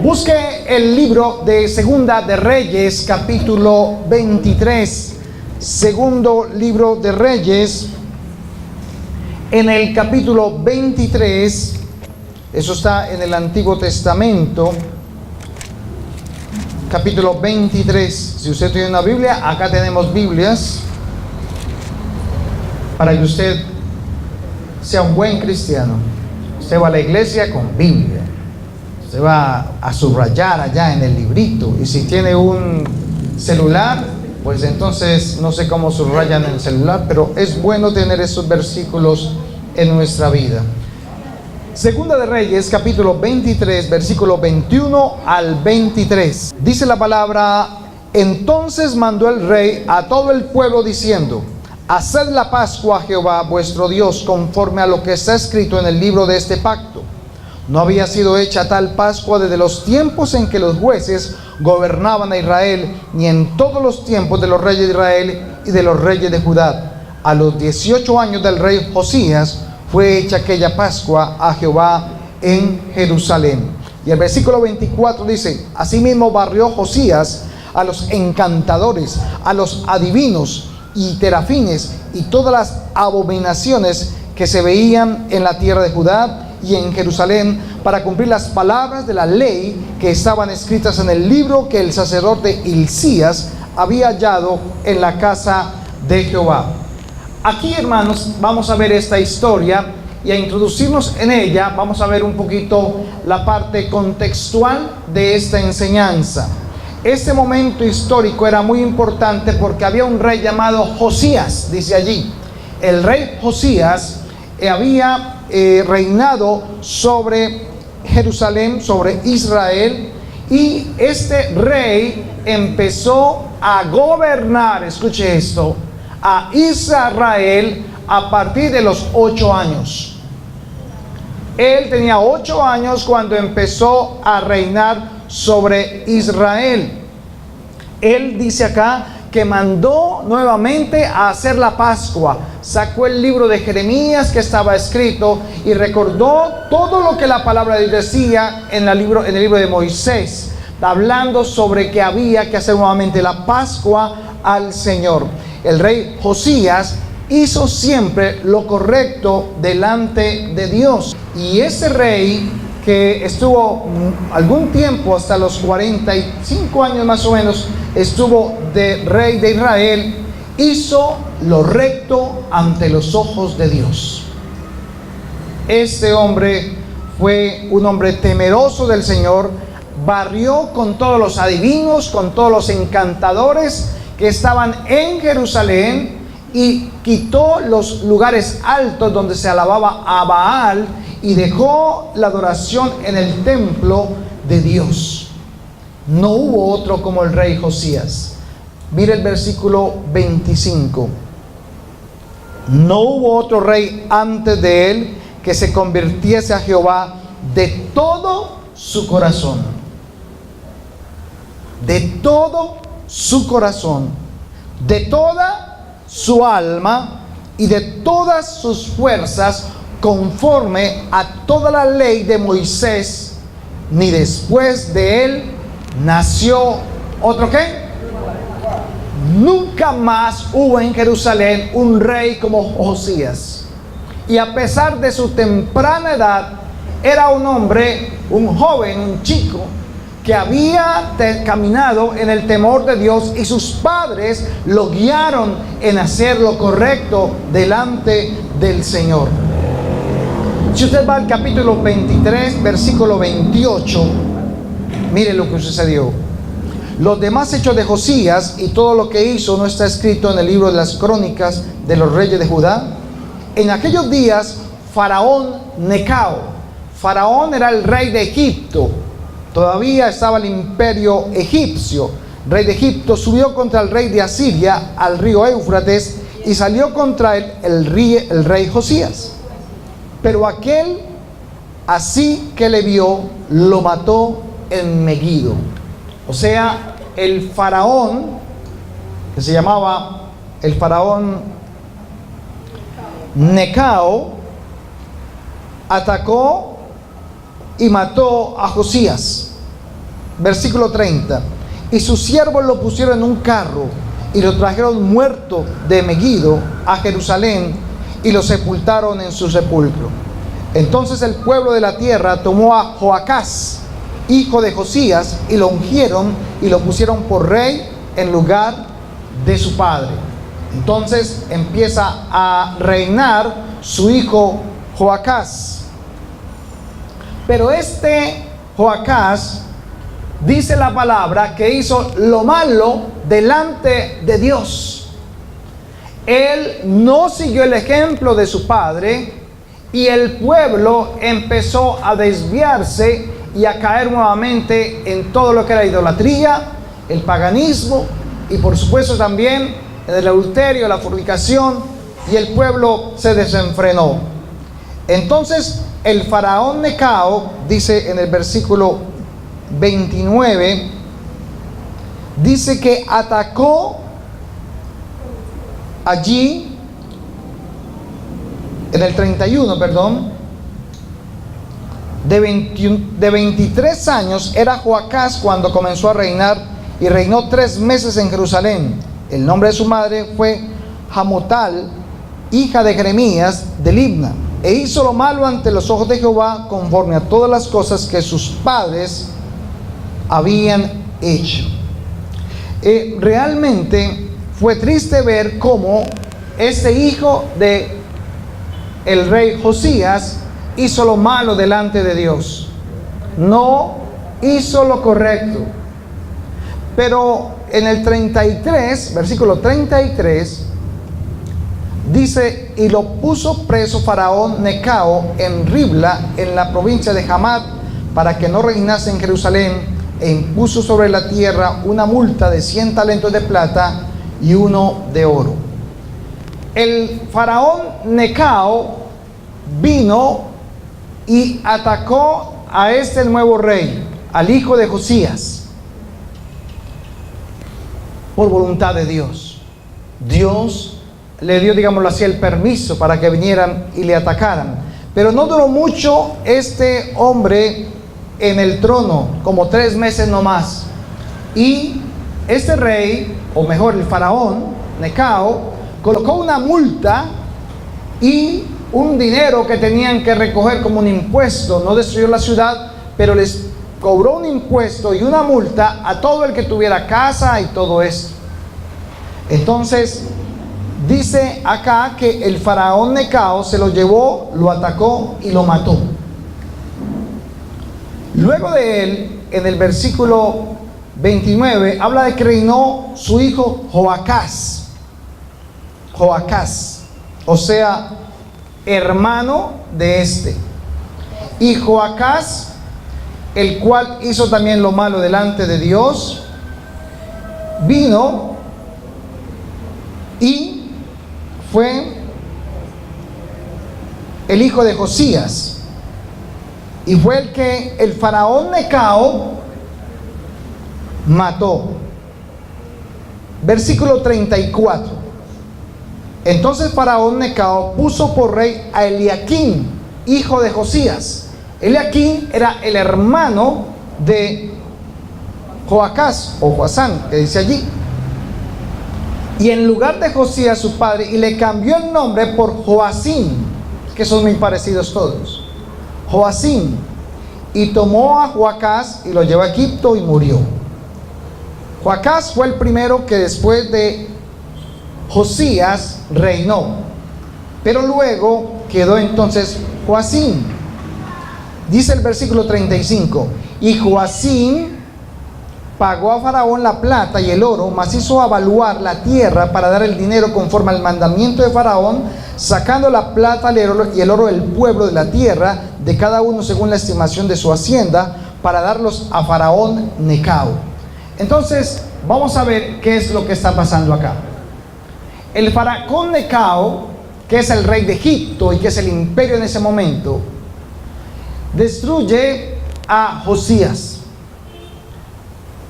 Busque el libro de Segunda de Reyes, capítulo 23. Segundo libro de Reyes, en el capítulo 23. Eso está en el Antiguo Testamento, capítulo 23. Si usted tiene una Biblia, acá tenemos Biblias para que usted sea un buen cristiano. Usted va a la iglesia con Biblia. Usted va a subrayar allá en el librito. Y si tiene un celular, pues entonces no sé cómo subrayan en el celular, pero es bueno tener esos versículos en nuestra vida. Segunda de Reyes, capítulo 23, versículo 21 al 23. Dice la palabra: entonces mandó el rey a todo el pueblo diciendo: haced la Pascua a Jehová vuestro Dios, conforme a lo que está escrito en el libro de este pacto. No había sido hecha tal Pascua desde los tiempos en que los jueces gobernaban a Israel, ni en todos los tiempos de los reyes de Israel y de los reyes de Judá. A los 18 años del rey Josías fue hecha aquella Pascua a Jehová en Jerusalén. Y el versículo 24 dice: asimismo barrió Josías a los encantadores, a los adivinos y terafines y todas las abominaciones que se veían en la tierra de Judá y en Jerusalén, para cumplir las palabras de la ley que estaban escritas en el libro que el sacerdote Hilcías había hallado en la casa de Jehová. Aquí, hermanos, vamos a ver esta historia y a introducirnos en ella. Vamos a ver un poquito la parte contextual de esta enseñanza. Este momento histórico era muy importante porque había un rey llamado Josías, dice allí. El rey Josías había reinado sobre Jerusalén, sobre Israel, y este rey empezó a gobernar, escuche esto, a Israel a partir de los 8 años. Él tenía 8 años cuando empezó a reinar sobre Israel. Él dice acá que mandó nuevamente a hacer la Pascua. Sacó el libro de Jeremías que estaba escrito y recordó todo lo que la palabra de Dios decía en el libro de Moisés, hablando sobre que había que hacer nuevamente la Pascua al Señor. El rey Josías hizo siempre lo correcto delante de Dios. Y ese rey, que estuvo algún tiempo, hasta los 45 años más o menos, estuvo de rey de Israel, hizo lo recto ante los ojos de Dios. Este hombre fue un hombre temeroso del Señor, barrió con todos los adivinos, con todos los encantadores que estaban en Jerusalén, y quitó los lugares altos donde se alababa a Baal y dejó la adoración en el templo de Dios. No hubo otro como el rey Josías. Mire el versículo 25. No hubo otro rey antes de él que se convirtiese a Jehová de todo su corazón. De todo su corazón, de toda su alma y de todas sus fuerzas, conforme a toda la ley de Moisés, ni después de él nació otro ¿qué? Nunca más hubo en Jerusalén un rey como Josías. Y a pesar de su temprana edad, era un hombre, un joven, un chico, que había caminado en el temor de Dios, y sus padres lo guiaron en hacer lo correcto delante del Señor. Si usted va al capítulo 23, versículo 28, mire lo que sucedió. Los demás hechos de Josías y todo lo que hizo no está escrito en el libro de las crónicas de los reyes de Judá. En aquellos días, Faraón Necao, Faraón era el rey de Egipto. Todavía estaba el imperio egipcio. El rey de Egipto subió contra el rey de Asiria al río Éufrates y salió contra él el rey Josías. Pero aquel, así que le vio, lo mató en Megido. O sea, el faraón, que se llamaba el faraón Necao, atacó y mató a Josías. versículo 30. Y sus siervos lo pusieron en un carro y lo trajeron muerto de Megiddo a Jerusalén y lo sepultaron en su sepulcro. Entonces el pueblo de la tierra tomó a Joacás, hijo de Josías, y lo ungieron y lo pusieron por rey en lugar de su padre. Entonces empieza a reinar su hijo Joacás. Pero este Joacás, dice la palabra, que hizo lo malo delante de Dios. Él no siguió el ejemplo de su padre y el pueblo empezó a desviarse y a caer nuevamente en todo lo que era idolatría, el paganismo y por supuesto también el adulterio, la fornicación, y el pueblo se desenfrenó. Entonces el faraón Necao, dice en el versículo 29, dice que atacó allí, en el 31, perdón, de 23 años era Joacás cuando comenzó a reinar, y reinó 3 meses en Jerusalén. El nombre de su madre fue Hamutal, hija de Jeremías de Libna, e hizo lo malo ante los ojos de Jehová conforme a todas las cosas que sus padres habían hecho. Realmente fue triste ver cómo este hijo de el rey Josías hizo lo malo delante de Dios. No hizo lo correcto. Pero en el 33, versículo 33, dice: y lo puso preso Faraón Necao en Ribla, en la provincia de Hamat, para que no reinase en Jerusalén, e impuso sobre la tierra una multa de 100 talentos de plata y 1 de oro. El faraón Necao vino y atacó a este nuevo rey, al hijo de Josías, por voluntad de Dios. Dios le dio, digámoslo así, el permiso para que vinieran y le atacaran. Pero no duró mucho este hombre en el trono, como 3 meses nomás. Y este rey, o mejor el faraón Necao, colocó una multa y un dinero que tenían que recoger como un impuesto. No destruyó la ciudad, pero les cobró un impuesto y una multa a todo el que tuviera casa y todo esto. Entonces dice acá que el faraón Necao se lo llevó, lo atacó y lo mató. Luego de él, en el versículo 29, habla de que reinó su hijo Joacás. Joacás, o sea, hermano de este. Y Joacás, el cual hizo también lo malo delante de Dios, vino y fue el hijo de Josías, y fue el que el faraón Necao mató. Versículo 34. Entonces faraón Necao puso por rey a Eliaquín, hijo de Josías. Eliaquín era el hermano de Joacás, o Joacán, que dice allí. Y en lugar de Josías su padre, y le cambió el nombre por Joacim, que son muy parecidos todos. Joacim. Y tomó a Joacás y lo llevó a Egipto y murió. Joacás fue el primero que después de Josías reinó. Pero luego quedó entonces Joacim. Dice el versículo 35: y Joacim pagó a Faraón la plata y el oro, mas hizo avaluar la tierra para dar el dinero conforme al mandamiento de Faraón, sacando la plata y el oro del pueblo de la tierra, de cada uno según la estimación de su hacienda, para darlos a Faraón Necao. Entonces, vamos a ver qué es lo que está pasando acá. El faraón Necao, que es el rey de Egipto y que es el imperio en ese momento, destruye a Josías.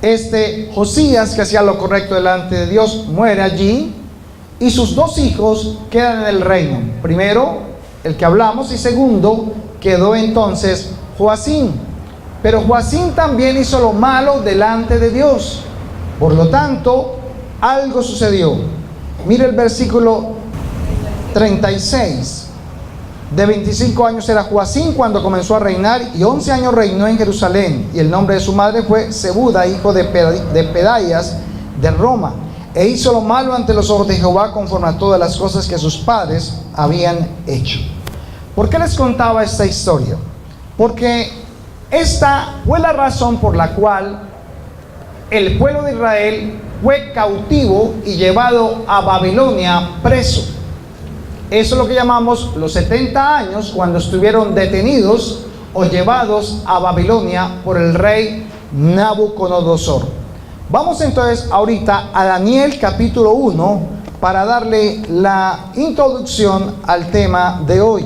Este Josías, que hacía lo correcto delante de Dios, muere allí, y sus 2 hijos quedan en el reino. Primero, el que hablamos, y segundo, quedó entonces Joacim. Pero Joacim también hizo lo malo delante de Dios. Por lo tanto, algo sucedió. Mire el versículo 36. De 25 años era Joacim cuando comenzó a reinar, y 11 años reinó en Jerusalén. Y el nombre de su madre fue Zebuda, hijo de Pedaias de Roma. E hizo lo malo ante los ojos de Jehová, conforme a todas las cosas que sus padres habían hecho. ¿Por qué les contaba esta historia? Porque esta fue la razón por la cual el pueblo de Israel fue cautivo y llevado a Babilonia preso. Eso es lo que llamamos los 70 años, cuando estuvieron detenidos o llevados a Babilonia por el rey Nabucodonosor. Vamos entonces ahorita a Daniel capítulo 1 para darle la introducción al tema de hoy.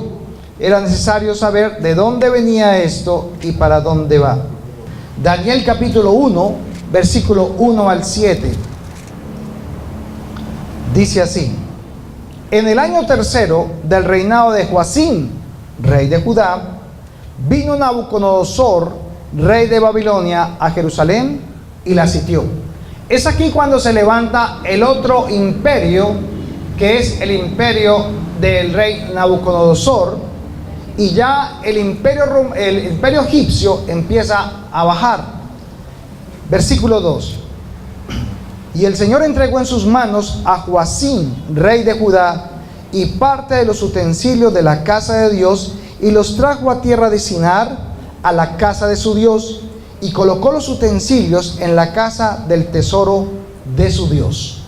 Era necesario saber de dónde venía esto y para dónde va. Daniel capítulo 1, versículo 1 al 7. Dice así: en el año tercero del reinado de Joacim, rey de Judá, vino Nabucodonosor, rey de Babilonia, a Jerusalén y la sitió. Es aquí cuando se levanta el otro imperio, que es el imperio del rey Nabucodonosor, y ya el imperio egipcio empieza a bajar. Versículo 2. Y el Señor entregó en sus manos a Joacim, rey de Judá, y parte de los utensilios de la casa de Dios, y los trajo a tierra de Sinar, a la casa de su Dios, y colocó los utensilios en la casa del tesoro de su Dios.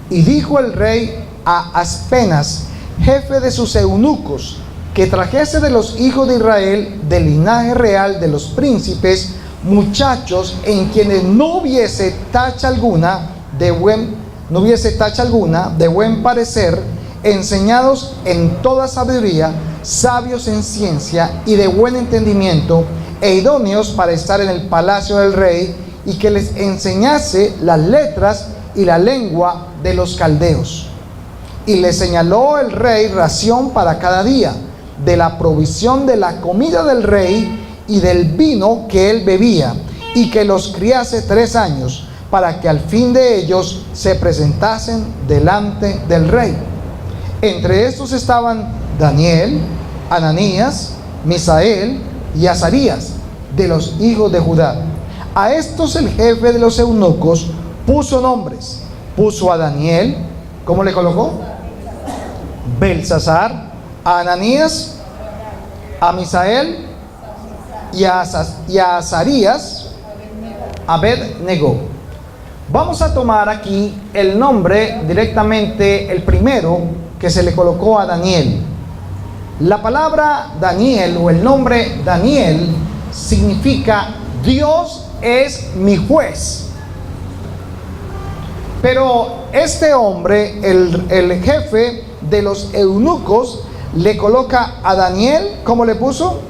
Y dijo el rey a Aspenas, jefe de sus eunucos, que trajese de los hijos de Israel, del linaje real de los príncipes, muchachos en quienes no hubiese tacha alguna de buen parecer, enseñados en toda sabiduría, sabios en ciencia y de buen entendimiento, e idóneos para estar en el palacio del rey, y que les enseñase las letras y la lengua de los caldeos. Y les señaló el rey ración para cada día, de la provisión de la comida del rey y del vino que él bebía, y que los criase 3 años, para que al fin de ellos se presentasen delante del rey. Entre estos estaban Daniel, Ananías, Misael y Azarías, de los hijos de Judá. A estos el jefe de los eunucos puso nombres. Puso a Daniel, ¿cómo le colocó? Belsasar. A Ananías, a Misael y a Azarías, Abed-Nego. Vamos a tomar aquí el nombre directamente, el primero que se le colocó a Daniel. La palabra Daniel, o el nombre Daniel, significa Dios es mi juez. Pero este hombre, el jefe de los eunucos, le coloca a Daniel, ¿cómo le puso?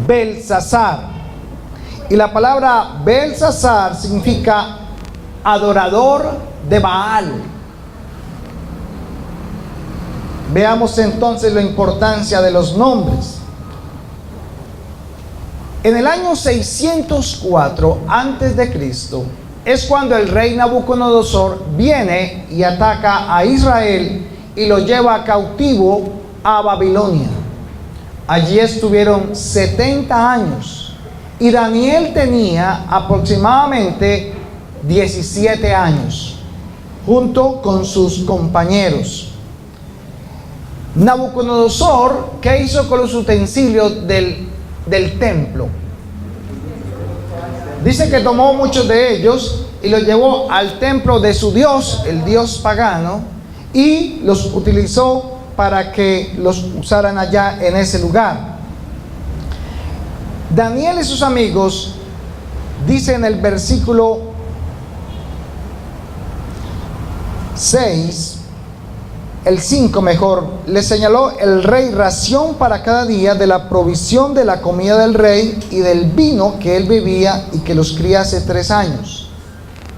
Belsasar. Y la palabra Belsasar significa adorador de Baal. Veamos entonces la importancia de los nombres. En el año 604 antes de Cristo es cuando el rey Nabucodonosor viene y ataca a Israel y lo lleva cautivo a Babilonia. Allí estuvieron 70 años y Daniel tenía aproximadamente 17 años, junto con sus compañeros. Nabucodonosor, ¿qué hizo con los utensilios del templo? Dice que tomó muchos de ellos y los llevó al templo de su dios, el dios pagano, y los utilizó para que los usaran allá en ese lugar. Daniel y sus amigos, dice en el versículo 6, el 5 mejor, le señaló el rey ración para cada día de la provisión de la comida del rey y del vino que él bebía, y que los criase 3 años.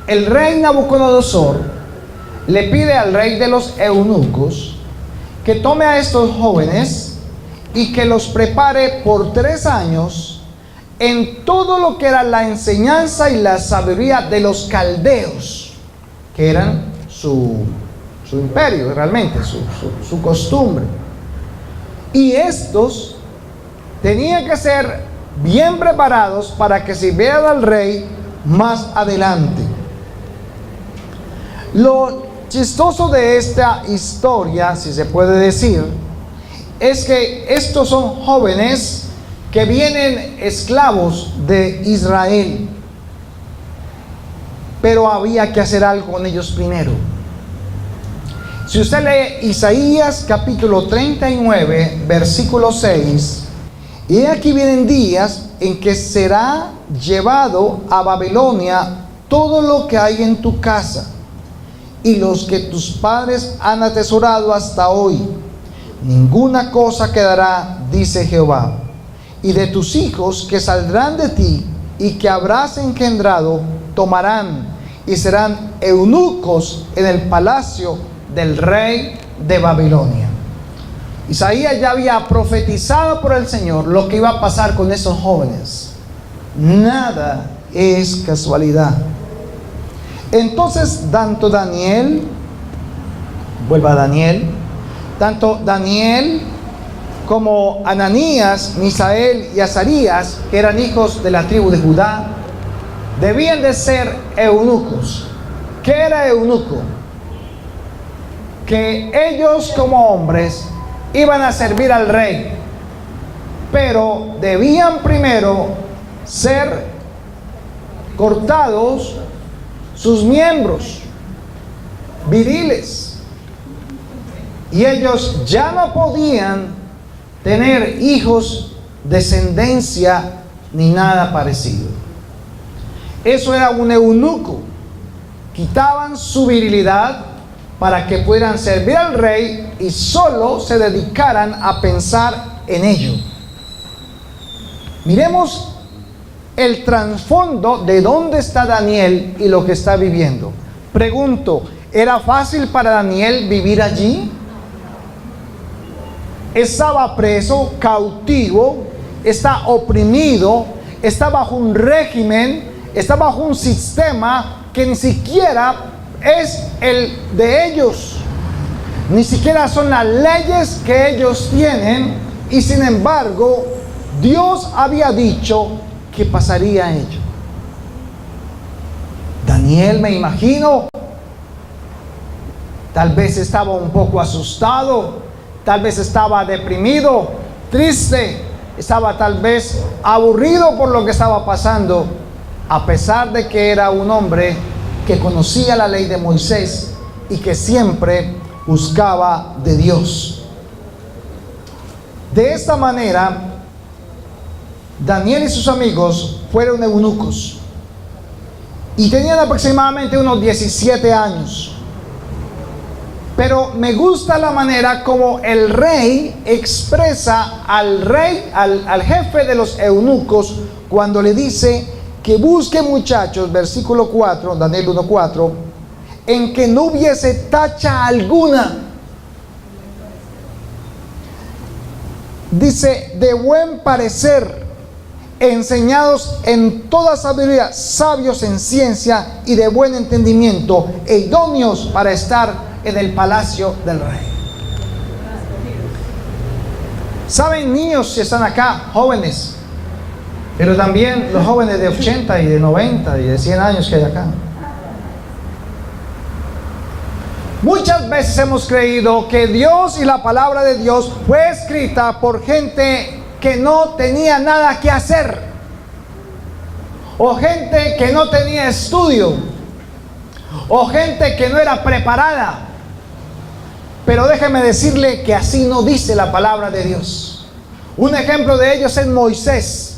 El rey Nabucodonosor le pide al rey de los eunucos que tome a estos jóvenes y que los prepare por 3 años en todo lo que era la enseñanza y la sabiduría de los caldeos, que eran su imperio realmente, su costumbre. Y estos tenían que ser bien preparados para que sirvieran al rey más adelante. Lo chistoso de esta historia, si se puede decir, es que estos son jóvenes que vienen esclavos de Israel, pero había que hacer algo con ellos primero. Si usted lee Isaías capítulo 39, versículo 6, y aquí vienen días en que será llevado a Babilonia todo lo que hay en tu casa y los que tus padres han atesorado hasta hoy. Ninguna cosa quedará, dice Jehová. Y de tus hijos que saldrán de ti y que habrás engendrado, tomarán y serán eunucos en el palacio del rey de Babilonia. Isaías ya había profetizado por el Señor lo que iba a pasar con esos jóvenes. Nada es casualidad. Entonces, tanto Daniel como Ananías, Misael y Azarías, que eran hijos de la tribu de Judá, debían de ser eunucos. ¿Qué era eunuco? Que ellos como hombres iban a servir al rey, pero debían primero ser cortados sus miembros viriles, y ellos ya no podían tener hijos, descendencia ni nada parecido. Eso era un eunuco. Quitaban su virilidad para que pudieran servir al rey y solo se dedicaran a pensar en ello. Miremos el trasfondo de dónde está Daniel y lo que está viviendo. Pregunto, ¿era fácil para Daniel vivir allí? Estaba preso, cautivo, está oprimido, está bajo un régimen, está bajo un sistema que ni siquiera es el de ellos, ni siquiera son las leyes que ellos tienen, y sin embargo Dios había dicho que pasaría ello. Daniel, me imagino, tal vez estaba un poco asustado, tal vez estaba deprimido, triste, estaba tal vez aburrido por lo que estaba pasando, a pesar de que era un hombre que conocía la ley de Moisés y que siempre buscaba de Dios. De esta manera, Daniel y sus amigos fueron eunucos y tenían aproximadamente unos 17 años. Pero me gusta la manera como el rey expresa al jefe de los eunucos, cuando le dice que busque, muchachos, versículo 4, Daniel 1:4, en que no hubiese tacha alguna. Dice, de buen parecer, enseñados en toda sabiduría, sabios en ciencia y de buen entendimiento, e idóneos para estar en el palacio del rey. Saben, niños si están acá, jóvenes, pero también los jóvenes de 80 y de 90 y de 100 años que hay acá. Muchas veces hemos creído que Dios y la palabra de Dios fue escrita por gente que no tenía nada que hacer, o gente que no tenía estudio, o gente que no era preparada. Pero déjeme decirle que así no dice la palabra de Dios. Un ejemplo de ellos es Moisés.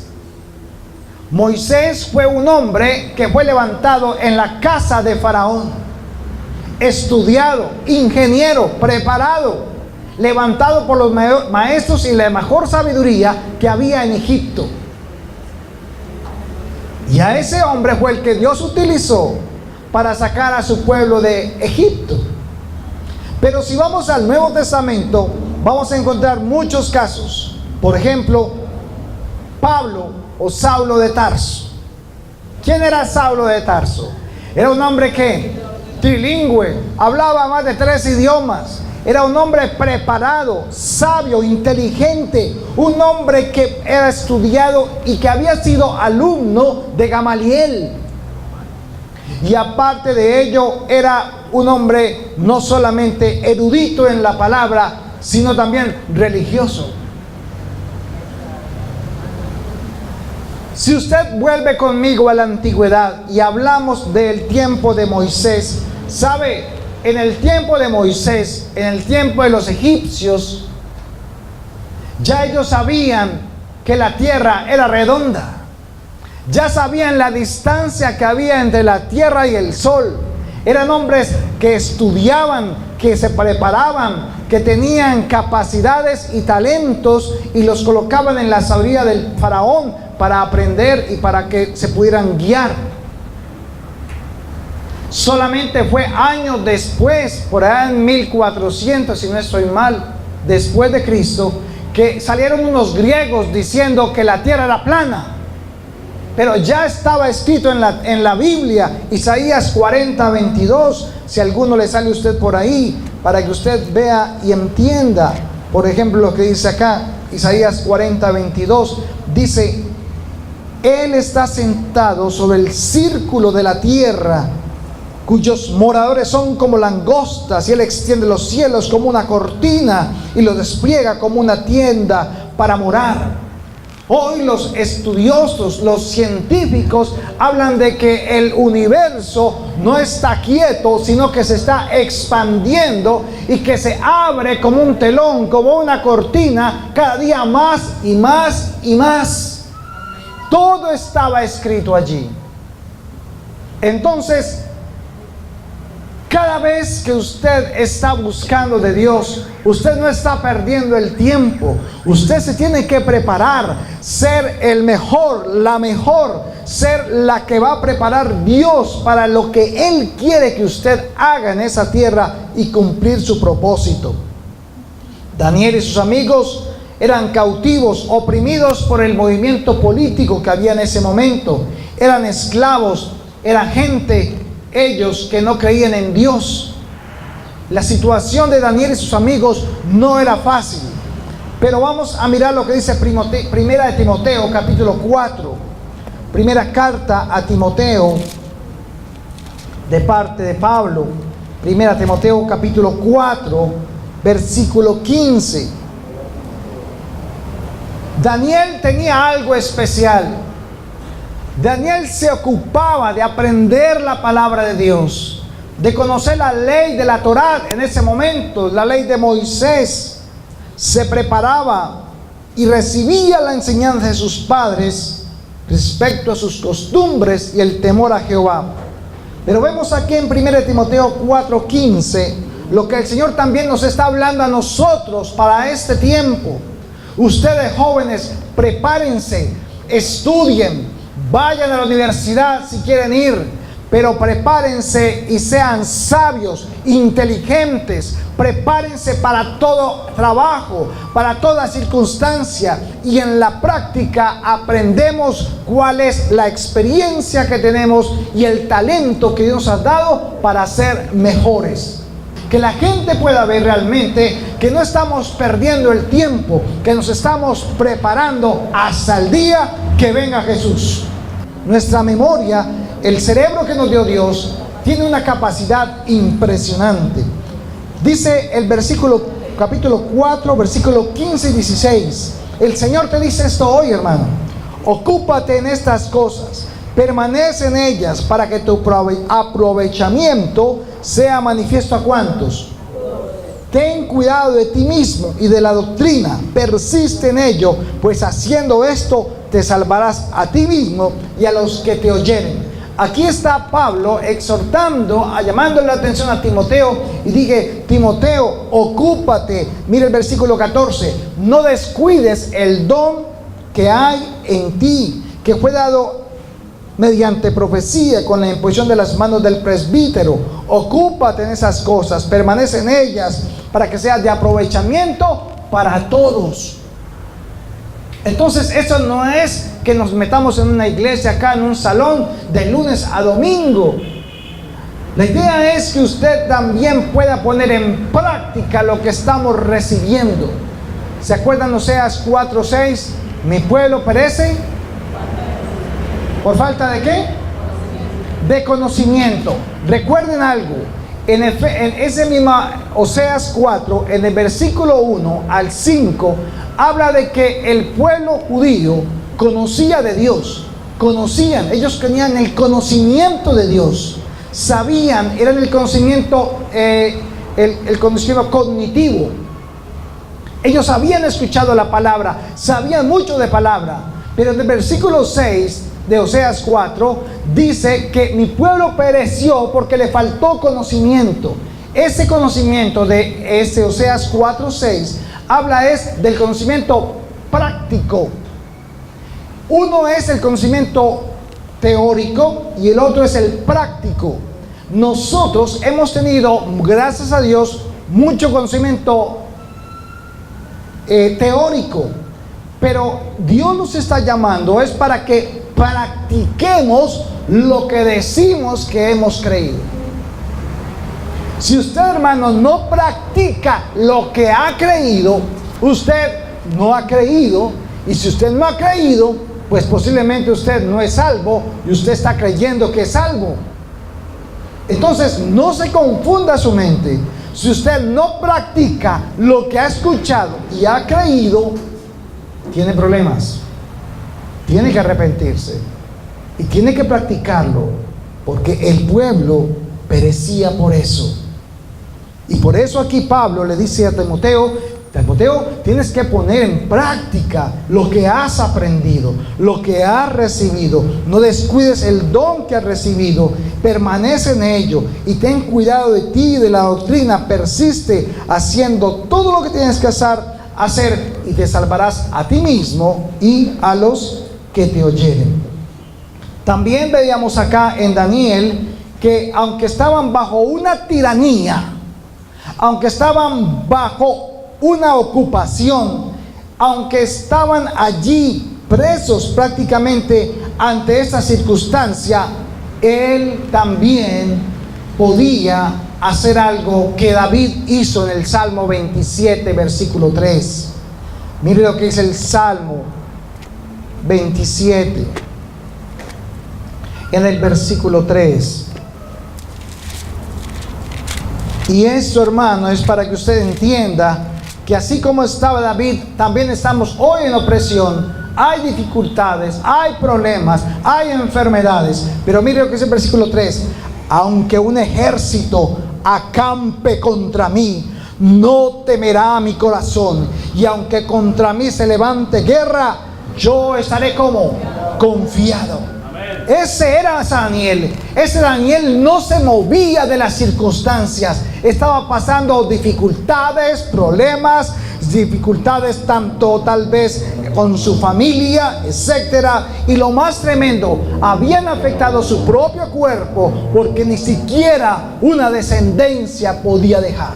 Moisés fue un hombre que fue levantado en la casa de Faraón, estudiado, ingeniero, preparado, levantado por los maestros y la mejor sabiduría que había en Egipto. Y a ese hombre fue el que Dios utilizó para sacar a su pueblo de Egipto. Pero si vamos al Nuevo Testamento, vamos a encontrar muchos casos Por ejemplo, Pablo o Saulo de Tarso. ¿Quién era Saulo de Tarso? Era un hombre que trilingüe, hablaba más de 3 idiomas. Era un hombre preparado, sabio, inteligente, un hombre que era estudiado y que había sido alumno de Gamaliel. Y aparte de ello, era un hombre no solamente erudito en la palabra, sino también religioso. Si usted vuelve conmigo a la antigüedad y hablamos del tiempo de Moisés, ¿sabe? En el tiempo de Moisés, en el tiempo de los egipcios, ya ellos sabían que la tierra era redonda. Ya sabían la distancia que había entre la tierra y el sol. Eran hombres que estudiaban, que se preparaban, que tenían capacidades y talentos y los colocaban en la sabiduría del faraón para aprender y para que se pudieran guiar. Solamente fue años después, por allá en 1400, si no estoy mal, después de Cristo, que salieron unos griegos diciendo que la tierra era plana. Pero ya estaba escrito en la Biblia, Isaías 40:22, si a alguno le sale usted por ahí, para que usted vea y entienda. Por ejemplo, lo que dice acá, Isaías 40:22, dice: Él está sentado sobre el círculo de la tierra, cuyos moradores son como langostas, y Él extiende los cielos como una cortina y los despliega como una tienda para morar. Hoy los estudiosos, los científicos hablan de que el universo no está quieto, sino que se está expandiendo y que se abre como un telón, como una cortina, cada día más y más y más. Todo estaba escrito allí. Entonces, cada vez que usted está buscando de Dios, usted no está perdiendo el tiempo. Usted se tiene que preparar, ser el mejor, la mejor, ser la que va a preparar Dios para lo que Él quiere que usted haga en esa tierra y cumplir su propósito. Daniel y sus amigos eran cautivos, oprimidos por el movimiento político que había en ese momento. Eran esclavos, eran gente, ellos que no creían en Dios. La situación de Daniel y sus amigos no era fácil. Pero vamos a mirar lo que dice Primera de Timoteo, capítulo 4. Primera carta a Timoteo, de parte de Pablo. Primera Timoteo, capítulo 4, versículo 15. Daniel tenía algo especial. Daniel se ocupaba de aprender la palabra de Dios, de conocer la ley de la Torá en ese momento, la ley de Moisés. Se preparaba y recibía la enseñanza de sus padres respecto a sus costumbres y el temor a Jehová. Pero vemos aquí en 1 Timoteo 4:15 lo que el Señor también nos está hablando a nosotros para este tiempo. Ustedes jóvenes, prepárense, estudien, vayan a la universidad si quieren ir, pero prepárense y sean sabios, inteligentes. Prepárense para todo trabajo, para toda circunstancia, y en la práctica aprendemos cuál es la experiencia que tenemos y el talento que Dios nos ha dado para ser mejores. Que la gente pueda ver realmente que no estamos perdiendo el tiempo, que nos estamos preparando hasta el día que venga Jesús. Nuestra memoria, el cerebro que nos dio Dios, tiene una capacidad impresionante. Dice el versículo, capítulo 4, versículo 15 y 16. El Señor te dice esto hoy, hermano. Ocúpate en estas cosas, permanece en ellas, para que tu aprovechamiento sea manifiesto a ¿cuántos? Ten cuidado de ti mismo y de la doctrina, persiste en ello, pues haciendo esto te salvarás a ti mismo y a los que te oyeren. Aquí está Pablo exhortando, llamándole la atención a Timoteo, y dije: Timoteo, ocúpate. Mira el versículo 14: no descuides el don que hay en ti, que fue dado mediante profecía con la imposición de las manos del presbítero. Ocúpate en esas cosas, permanece en ellas, para que sea de aprovechamiento para todos. Entonces, eso no es que nos metamos en una iglesia acá, en un salón, de lunes a domingo. La idea es que usted también pueda poner en práctica lo que estamos recibiendo. ¿Se acuerdan Oseas 4:6? Mi pueblo perece. ¿Por falta de qué? De conocimiento. Recuerden algo. En ese mismo Oseas 4, en el versículo 1 al 5, habla de que el pueblo judío conocía de Dios. Ellos tenían el conocimiento de Dios. Sabían, eran el conocimiento, el conocimiento cognitivo. Ellos habían escuchado la palabra, sabían mucho de palabra. Pero en el versículo 6 de Oseas 4 dice que mi pueblo pereció porque le faltó conocimiento. Ese conocimiento de ese Oseas 4:6 habla del conocimiento práctico. Uno es el conocimiento teórico y el otro es el práctico. Nosotros hemos tenido, gracias a Dios, mucho conocimiento teórico, pero Dios nos está llamando es para que practiquemos lo que decimos que hemos creído. Si usted, hermano, no practica lo que ha creído, usted no ha creído. Y si usted no ha creído, pues posiblemente usted no es salvo y usted está creyendo que es salvo. Entonces, no se confunda su mente. Si usted no practica lo que ha escuchado y ha creído, tiene problemas. Tiene que arrepentirse y tiene que practicarlo, porque el pueblo perecía por eso. Y por eso aquí Pablo le dice a Timoteo, tienes que poner en práctica lo que has aprendido, lo que has recibido. No descuides el don que has recibido, permanece en ello y ten cuidado de ti y de la doctrina. Persiste haciendo todo lo que tienes que hacer y te salvarás a ti mismo y a los que te oyeren. También veíamos acá en Daniel que aunque estaban bajo una tiranía, aunque estaban bajo una ocupación, aunque estaban allí presos prácticamente ante esta circunstancia, él también podía hacer algo que David hizo en el Salmo 27, versículo 3. Mire lo que dice el Salmo 27, en el versículo 3. Y esto, hermano, es para que usted entienda que así como estaba David, también estamos hoy en opresión. Hay dificultades, hay problemas, hay enfermedades. Pero mire lo que dice el versículo 3. Aunque un ejército acampe contra mí, no temerá mi corazón. Y aunque contra mí se levante guerra, yo estaré como confiado. Ese era Daniel. Ese Daniel no se movía de las circunstancias. Estaba pasando dificultades, problemas, dificultades tanto tal vez con su familia, etcétera. Y lo más tremendo, habían afectado su propio cuerpo porque ni siquiera una descendencia podía dejar.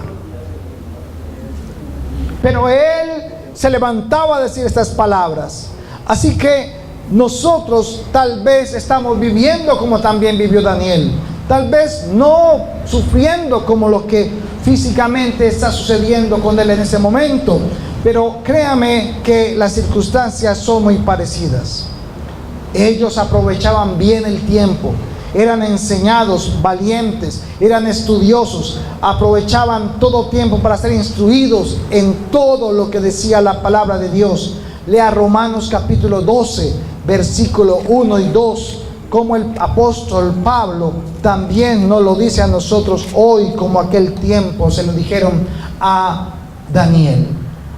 Pero él se levantaba a decir estas palabras. Así que nosotros tal vez estamos viviendo como también vivió Daniel. Tal vez no sufriendo como lo que físicamente está sucediendo con él en ese momento. Pero créame que las circunstancias son muy parecidas. Ellos aprovechaban bien el tiempo. Eran enseñados, valientes, eran estudiosos. Aprovechaban todo tiempo para ser instruidos en todo lo que decía la palabra de Dios. Lea Romanos capítulo 12, versículo 1 y 2, como el apóstol Pablo también nos lo dice a nosotros hoy, como aquel tiempo se lo dijeron a Daniel.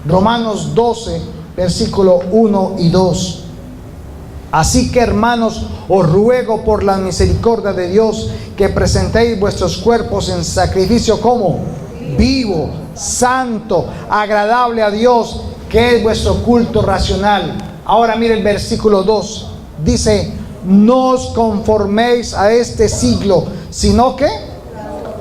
Romanos 12, versículo 1 y 2. Así que, hermanos, os ruego por la misericordia de Dios que presentéis vuestros cuerpos en sacrificio como vivo, santo, agradable a Dios, que es vuestro culto racional. Ahora mire el versículo 2. Dice, no os conforméis a este siglo, sino que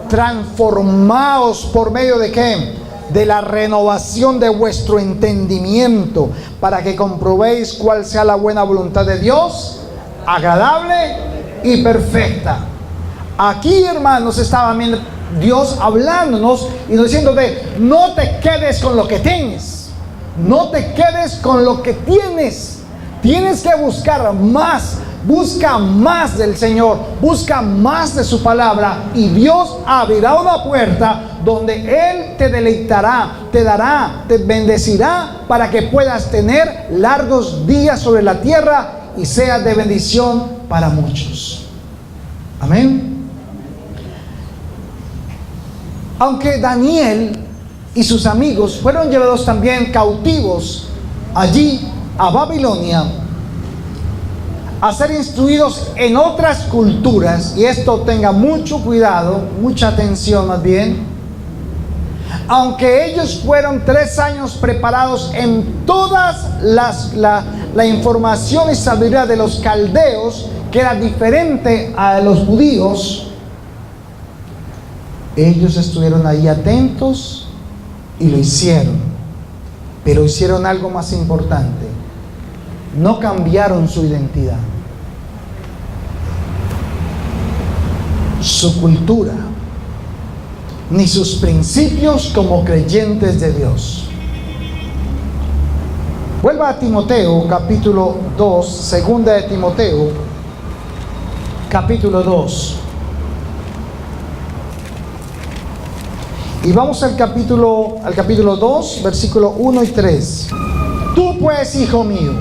transformaos por medio de ¿qué? de la renovación de vuestro entendimiento, para que comprobéis cuál sea la buena voluntad de Dios, agradable y perfecta. Aquí, hermanos, estaba viendo Dios hablándonos y nos diciéndote: no te quedes con lo que tienes, no te quedes con lo que tienes. Tienes que buscar más. Busca más del Señor, busca más de su palabra, y Dios abrirá una puerta donde Él te deleitará, te dará, te bendecirá, para que puedas tener largos días sobre la tierra y seas de bendición para muchos. Amén. Aunque Daniel y sus amigos fueron llevados también cautivos allí a Babilonia, a ser instruidos en otras culturas, y esto tenga mucho cuidado, mucha atención más bien, aunque ellos fueron 3 años preparados en todas la información y sabiduría de los caldeos, que era diferente a los judíos, ellos estuvieron ahí atentos y lo hicieron, pero hicieron algo más importante: no cambiaron su identidad, su cultura, ni sus principios como creyentes de Dios. Vuelva a Timoteo, capítulo 2, segunda de Timoteo, capítulo 2. Y vamos al capítulo 2, versículo 1 y 3. Tú pues, hijo mío,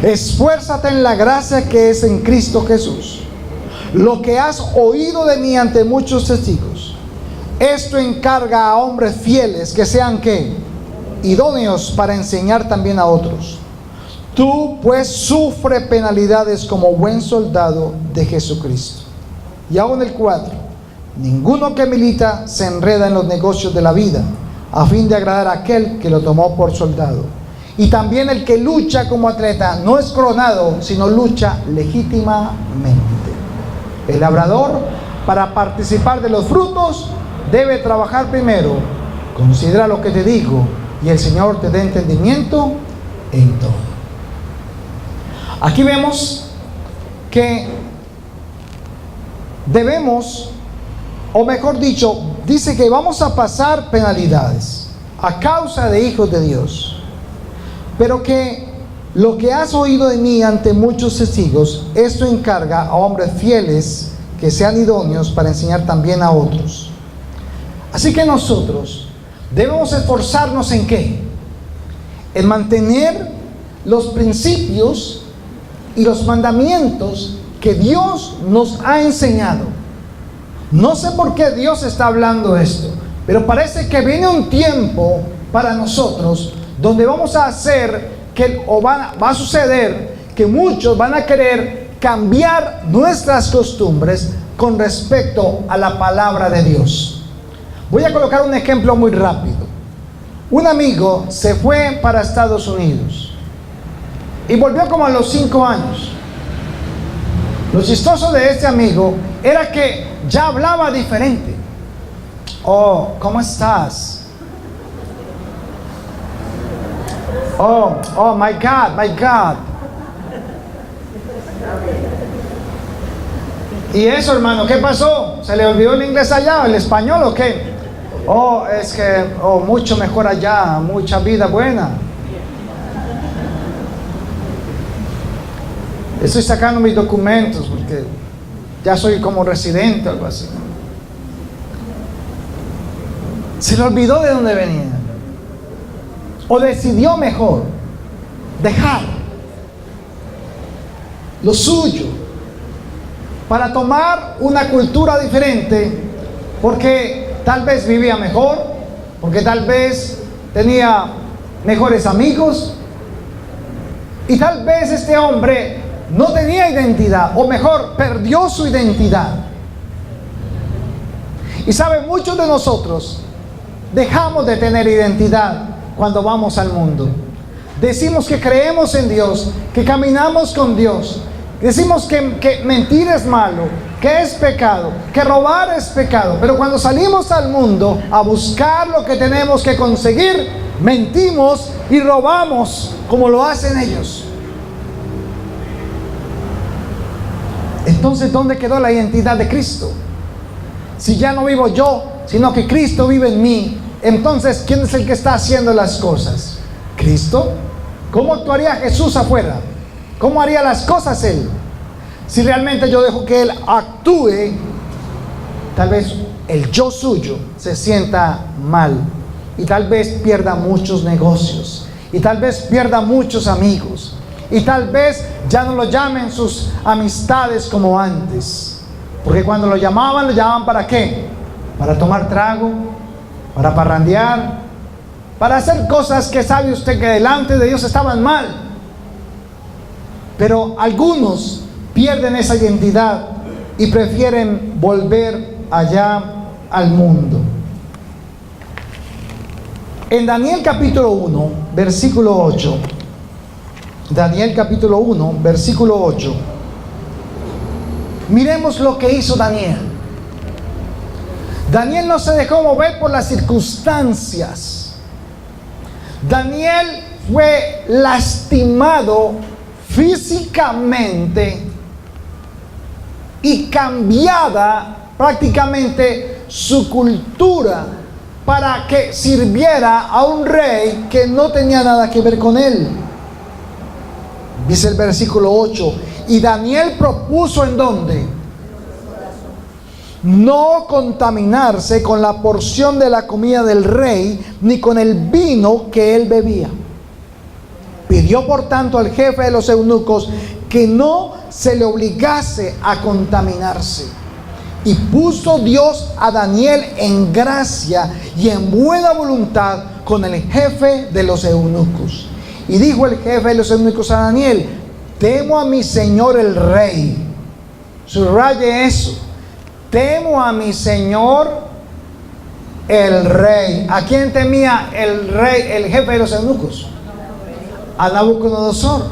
esfuérzate en la gracia que es en Cristo Jesús. Lo que has oído de mí ante muchos testigos, esto encarga a hombres fieles que sean ¿qué? Idóneos para enseñar también a otros. Tú pues sufre penalidades como buen soldado de Jesucristo. Y aún el 4: ninguno que milita se enreda en los negocios de la vida, a fin de agradar a aquel que lo tomó por soldado. Y también el que lucha como atleta no es coronado, sino lucha legítimamente. El labrador, para participar de los frutos, debe trabajar primero. Considera lo que te digo, y el Señor te dé entendimiento en todo. Aquí vemos que debemos, o mejor dicho, dice que vamos a pasar penalidades a causa de hijos de Dios, pero que lo que has oído de mí ante muchos testigos, esto encarga a hombres fieles que sean idóneos para enseñar también a otros. Así que nosotros debemos esforzarnos ¿en qué? En mantener los principios y los mandamientos que Dios nos ha enseñado. No sé por qué Dios está hablando esto, pero parece que viene un tiempo para nosotros donde vamos a hacer va a suceder que muchos van a querer cambiar nuestras costumbres con respecto a la palabra de Dios. Voy a colocar un ejemplo muy rápido. Un amigo se fue para Estados Unidos y volvió como a los 5 años. Lo chistoso de este amigo era que ya hablaba diferente. Oh, ¿cómo estás? Oh, my God, my God. ¿Y eso, hermano? ¿Qué pasó? ¿Se le olvidó el inglés allá, el español o qué? Oh, es que, mucho mejor allá, mucha vida buena. Estoy sacando mis documentos porque ya soy como residente o algo así. Se le olvidó de dónde venía. O decidió mejor dejar lo suyo para tomar una cultura diferente, porque tal vez vivía mejor, porque tal vez tenía mejores amigos, y tal vez este hombre no tenía identidad, o mejor, perdió su identidad. Y saben, muchos de nosotros dejamos de tener identidad cuando vamos al mundo. Decimos que creemos en Dios, que caminamos con Dios, decimos que mentir es malo, ¿Qué es pecado? Que robar es pecado. Pero cuando salimos al mundo a buscar lo que tenemos que conseguir, mentimos y robamos como lo hacen ellos. Entonces, ¿dónde quedó la identidad de Cristo? Si ya no vivo yo, sino que Cristo vive en mí, entonces, ¿quién es el que está haciendo las cosas? ¿Cristo? ¿Cómo actuaría Jesús afuera? ¿Cómo haría las cosas Él? Si realmente yo dejo que Él actúe, tal vez el yo suyo se sienta mal y tal vez pierda muchos negocios y tal vez pierda muchos amigos y tal vez ya no lo llamen sus amistades como antes, porque cuando lo llamaban ¿para qué? Para tomar trago, para parrandear, para hacer cosas que sabe usted que delante de Dios estaban mal. Pero algunos pierden esa identidad y prefieren volver allá al mundo. En Daniel capítulo 1, versículo 8, Daniel capítulo 1, versículo 8, miremos lo que hizo Daniel. Daniel no se dejó mover por las circunstancias. Daniel fue lastimado físicamente y cambiada prácticamente su cultura para que sirviera a un rey que no tenía nada que ver con él. Dice el versículo 8, y Daniel propuso ¿en dónde? No contaminarse con la porción de la comida del rey, ni con el vino que él bebía. Pidió por tanto al jefe de los eunucos que no se le obligase a contaminarse. Y puso Dios a Daniel en gracia y en buena voluntad con el jefe de los eunucos. Y dijo el jefe de los eunucos a Daniel: temo a mi señor el rey. Subraye eso. Temo a mi señor el rey. ¿A quién temía el rey, el jefe de los eunucos? A Nabucodonosor,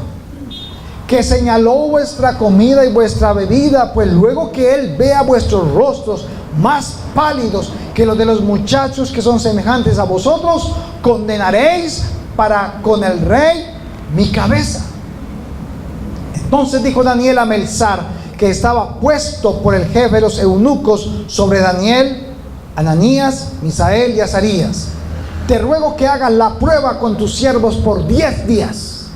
que señaló vuestra comida y vuestra bebida, pues luego que él vea vuestros rostros más pálidos que los de los muchachos que son semejantes a vosotros, condenaréis para con el rey mi cabeza. Entonces dijo Daniel a Melzar, que estaba puesto por el jefe de los eunucos sobre Daniel, Ananías, Misael y Azarías: te ruego que hagas la prueba con tus siervos por 10 días.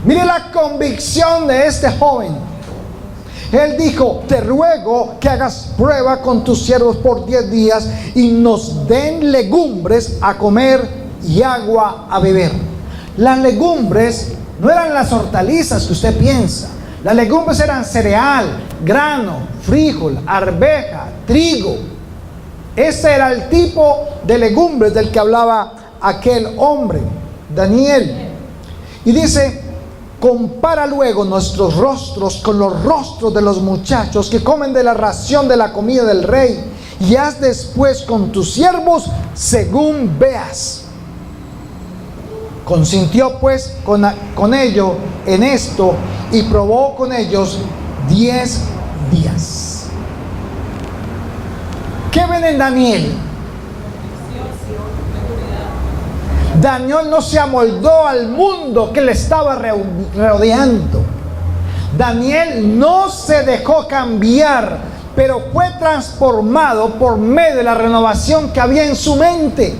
Mire la convicción de este joven. Él dijo: te ruego que hagas prueba con tus siervos por 10 días y nos den legumbres a comer y agua a beber. Las legumbres no eran las hortalizas que usted piensa. Las legumbres eran cereal, grano, frijol, arveja, trigo. Ese era el tipo de legumbres del que hablaba aquel hombre, Daniel. Y dice: compara luego nuestros rostros con los rostros de los muchachos que comen de la ración de la comida del rey, y haz después con tus siervos según veas. Consintió pues con ello en esto y probó con ellos 10 días. ¿Qué ven en Daniel? Daniel no se amoldó al mundo que le estaba rodeando. Daniel no se dejó cambiar, pero fue transformado por medio de la renovación que había en su mente.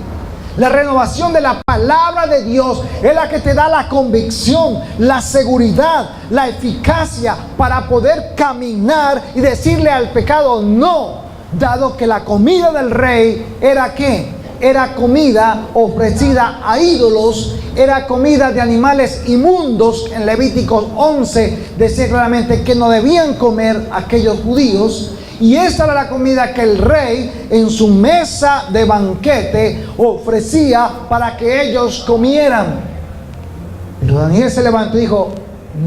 La renovación de la palabra de Dios es la que te da la convicción, la seguridad, la eficacia para poder caminar y decirle al pecado no, dado que la comida del rey era ¿qué? Era comida ofrecida a ídolos, era comida de animales inmundos. En Levíticos 11 decía claramente que no debían comer aquellos judíos. Y esta era la comida que el rey en su mesa de banquete ofrecía para que ellos comieran. Pero Daniel se levantó y dijo: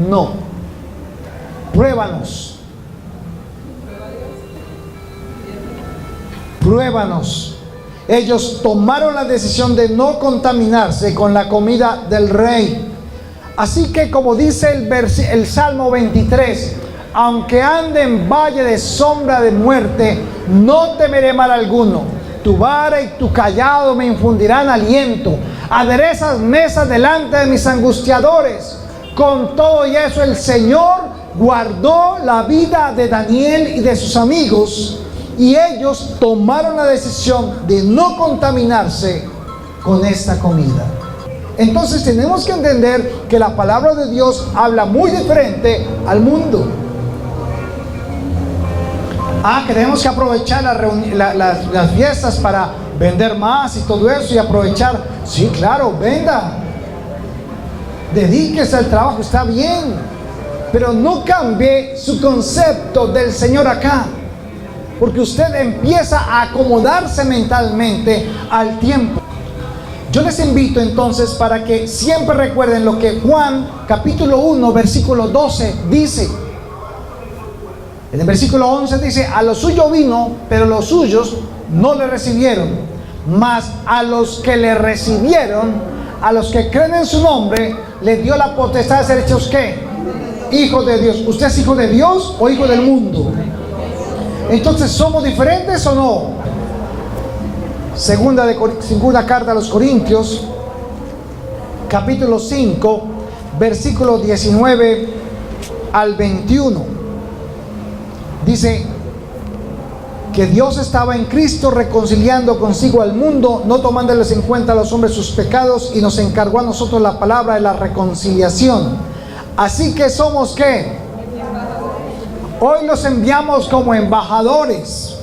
no, pruébanos. Pruébanos. Ellos tomaron la decisión de no contaminarse con la comida del rey. Así que, como dice el Salmo 23, aunque ande en valle de sombra de muerte, no temeré mal alguno. Tu vara y tu cayado me infundirán aliento. Aderezas mesas delante de mis angustiadores. Con todo y eso, el Señor guardó la vida de Daniel y de sus amigos, y ellos tomaron la decisión de no contaminarse con esta comida. Entonces tenemos que entender que la palabra de Dios habla muy diferente al mundo. Que tenemos que aprovechar las fiestas para vender más y todo eso y aprovechar. Sí, claro, venda. Dedíquese al trabajo, está bien. Pero no cambie su concepto del Señor acá. Porque usted empieza a acomodarse mentalmente al tiempo. Yo les invito entonces para que siempre recuerden lo que Juan capítulo 1 versículo 12 dice. En el versículo 11 dice: a lo suyo vino, pero los suyos no le recibieron. Mas a los que le recibieron, a los que creen en su nombre, le dio la potestad de ser hechos ¿qué? Hijos de Dios. ¿Usted es hijo de Dios o hijo del mundo? Entonces, ¿somos diferentes o no? Segunda carta a los Corintios, capítulo 5, versículo 19 al 21. Dice que Dios estaba en Cristo reconciliando consigo al mundo, no tomándoles en cuenta a los hombres sus pecados, y nos encargó a nosotros la palabra de la reconciliación. Así que somos ¿qué? Hoy los enviamos como embajadores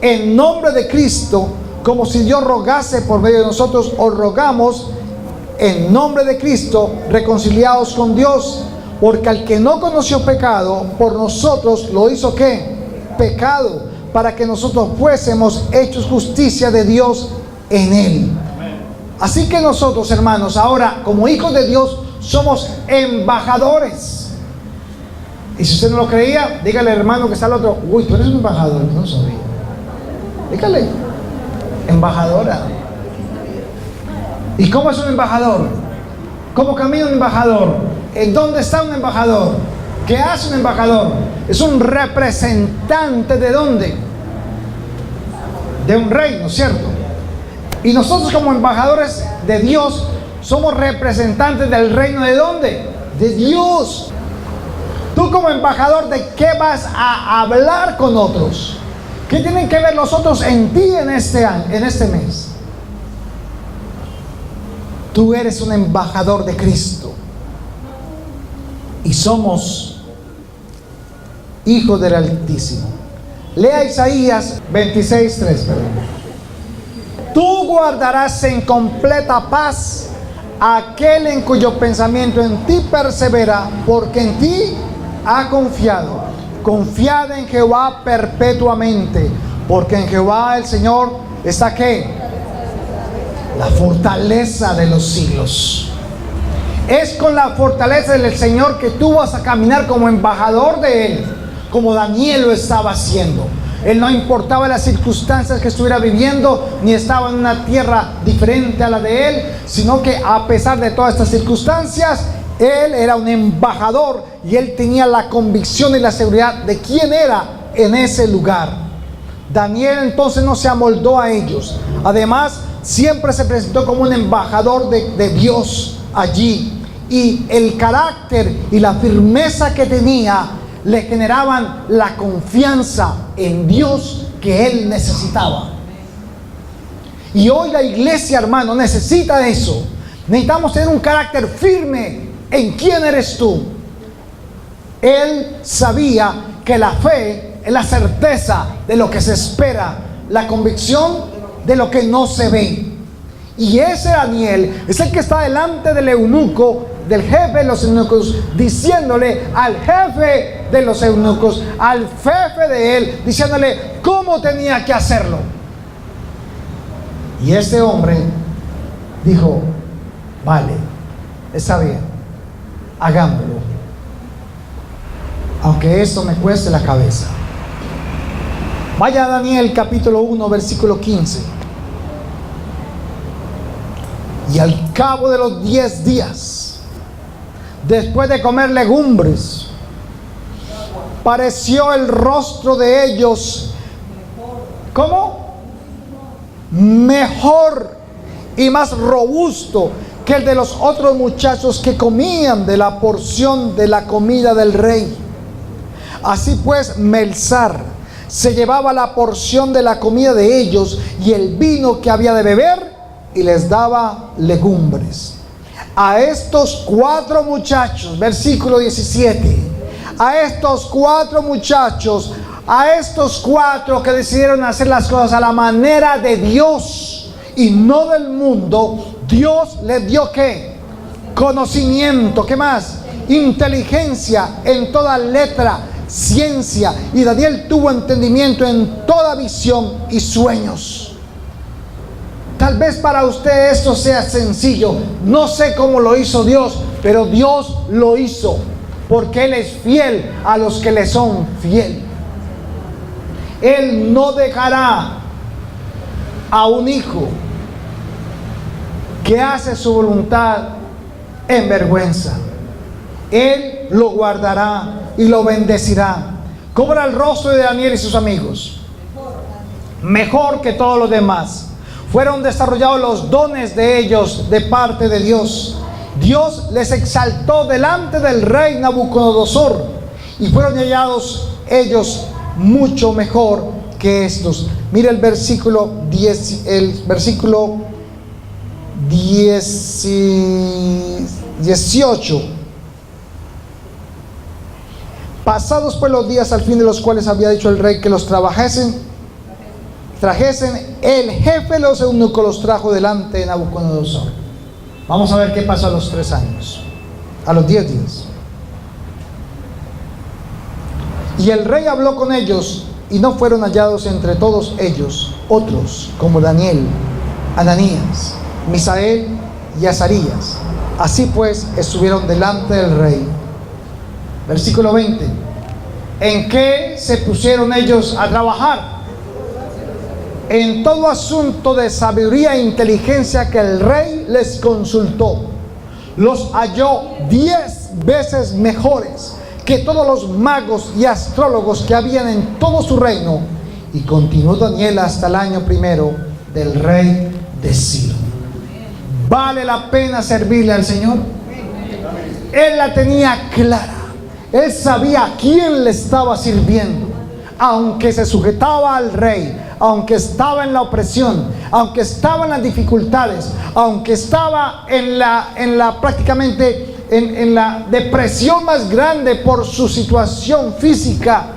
en nombre de Cristo, como si Dios rogase por medio de nosotros. Os rogamos en nombre de Cristo, reconciliados con Dios, porque al que no conoció pecado, por nosotros lo hizo ¿qué? Pecado, para que nosotros fuésemos hechos justicia de Dios en él. Así que nosotros, hermanos, ahora como hijos de Dios somos embajadores. Y si usted no lo creía, dígale al hermano que está al otro: uy, tú eres un embajador. No sabía. Dígale: embajadora. ¿Y cómo es un embajador? ¿Cómo camina un embajador? ¿En dónde está un embajador? ¿Qué hace un embajador? Es un representante ¿de dónde? De un reino, ¿cierto? Y nosotros como embajadores de Dios somos representantes del reino ¿de dónde? De Dios. Tú como embajador, ¿de qué vas a hablar con otros? ¿Qué tienen que ver los otros en ti en este año, en este mes? Tú eres un embajador de Cristo. Y somos hijos del Altísimo. Lea Isaías 26:3. Tú guardarás en completa paz a aquel en cuyo pensamiento en ti persevera, porque en ti ha confiado. Confiad en Jehová perpetuamente, porque en Jehová el Señor está ¿qué? La fortaleza de los siglos. Es con la fortaleza del Señor que tú vas a caminar como embajador de Él, como Daniel lo estaba haciendo. Él no importaba las circunstancias que estuviera viviendo, ni estaba en una tierra diferente a la de él, sino que a pesar de todas estas circunstancias, él era un embajador y él tenía la convicción y la seguridad de quién era en ese lugar. Daniel entonces no se amoldó a ellos. Además, siempre se presentó como un embajador de Dios allí. Y el carácter y la firmeza que tenía le generaban la confianza en Dios que él necesitaba. Y hoy la iglesia, hermano, necesita eso. Necesitamos tener un carácter firme en quién eres tú. Él sabía que la fe es la certeza de lo que se espera, la convicción de lo que no se ve. Y ese Daniel es el que está delante del eunuco, del jefe de los eunucos, diciéndole al jefe de los eunucos, al jefe de él, diciéndole cómo tenía que hacerlo. Y este hombre dijo: vale, está bien, hagámoslo, aunque esto me cueste la cabeza. Vaya a Daniel capítulo 1 versículo 15. Y al cabo de los 10 días, después de comer legumbres pareció el rostro de ellos, ¿cómo? Mejor y más robusto que el de los otros muchachos que comían de la porción de la comida del rey. Así pues, Melzar se llevaba la porción de la comida de ellos y el vino que había de beber, y les daba legumbres. A estos 4 muchachos, versículo 17, a estos 4 muchachos, a estos 4 que decidieron hacer las cosas a la manera de Dios y no del mundo, Dios les dio ¿qué? Conocimiento. ¿Qué más? Inteligencia en toda letra, ciencia. Y Daniel tuvo entendimiento en toda visión y sueños. Tal vez para usted esto sea sencillo. No sé cómo lo hizo Dios, pero Dios lo hizo, porque Él es fiel a los que le son fiel. Él no dejará a un hijo que hace su voluntad en vergüenza. Él lo guardará y lo bendecirá. ¿Cómo era el rostro de Daniel y sus amigos? Mejor que todos los demás. Fueron desarrollados los dones de ellos de parte de Dios. Dios les exaltó delante del rey Nabucodonosor y fueron hallados ellos mucho mejor que estos. Mira el versículo 10, el versículo 18. Pasados pues los días, al fin de los cuales había dicho el rey que los trajesen, el jefe de los eunucos los trajo delante de Nabucodonosor. Vamos a ver qué pasó a los 3 años, a los 10 días. Y el rey habló con ellos, y no fueron hallados entre todos ellos otros como Daniel, Ananías, Misael y Azarías. Así pues estuvieron delante del rey. Versículo 20. ¿En qué se pusieron ellos a trabajar? En todo asunto de sabiduría e inteligencia que el rey les consultó. Los halló 10 veces mejores que todos los magos y astrólogos que habían en todo su reino. Y continuó Daniel hasta el año 1 del rey de Ciro. ¿Vale la pena servirle al Señor? Él la tenía clara. Él sabía a quién le estaba sirviendo. Aunque se sujetaba al rey, aunque estaba en la opresión, aunque estaba en las dificultades, aunque estaba en la prácticamente en la depresión más grande por su situación física,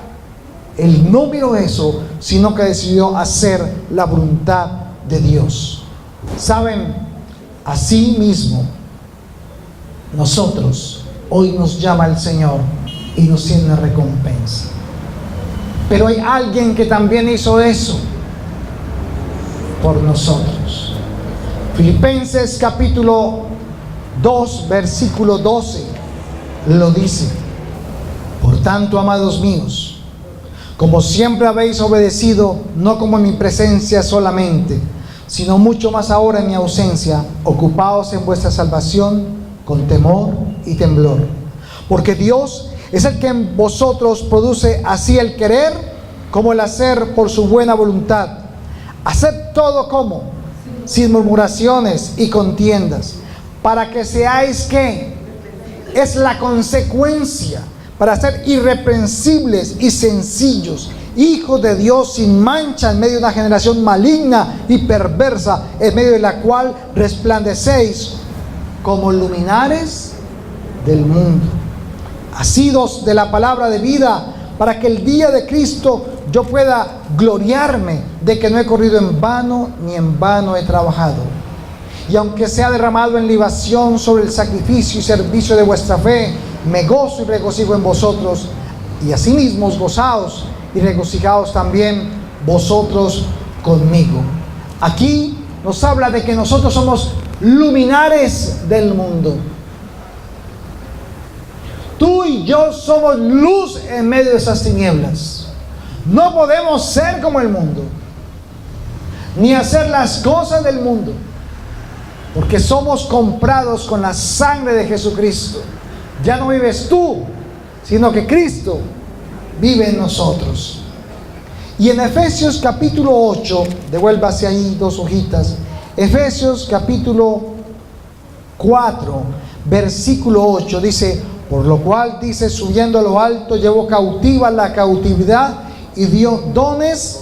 él no miró eso, sino que decidió hacer la voluntad de Dios. ¿Saben? Así mismo, nosotros, hoy nos llama el Señor y nos tiene una recompensa. Pero hay alguien que también hizo eso por nosotros. Filipenses capítulo 2, versículo 12 lo dice: por tanto, amados míos, como siempre habéis obedecido, no como en mi presencia solamente, sino mucho más ahora en mi ausencia, ocupaos en vuestra salvación con temor y temblor. Porque Dios es el que en vosotros produce así el querer como el hacer por su buena voluntad. Haced todo como sin murmuraciones y contiendas, para que seáis ¿qué? Es la consecuencia, para ser irreprensibles y sencillos, hijos de Dios sin mancha en medio de una generación maligna y perversa, en medio de la cual resplandecéis como luminares del mundo, asidos de la palabra de vida, para que el día de Cristo yo pueda gloriarme de que no he corrido en vano, ni en vano he trabajado. Y aunque sea derramado en libación sobre el sacrificio y servicio de vuestra fe, me gozo y regocijo en vosotros, y asimismo gozaos y regocijaos también vosotros conmigo. Aquí nos habla de que nosotros somos luminares del mundo. Tú y yo somos luz en medio de esas tinieblas. No podemos ser como el mundo, ni hacer las cosas del mundo, porque somos comprados con la sangre de Jesucristo. Ya no vives tú, sino que Cristo vive en nosotros. Y en Efesios capítulo 8, devuélvase ahí 2 hojitas, Efesios capítulo 4, versículo 8, dice: por lo cual, dice, subiendo a lo alto, llevó cautiva la cautividad y dio dones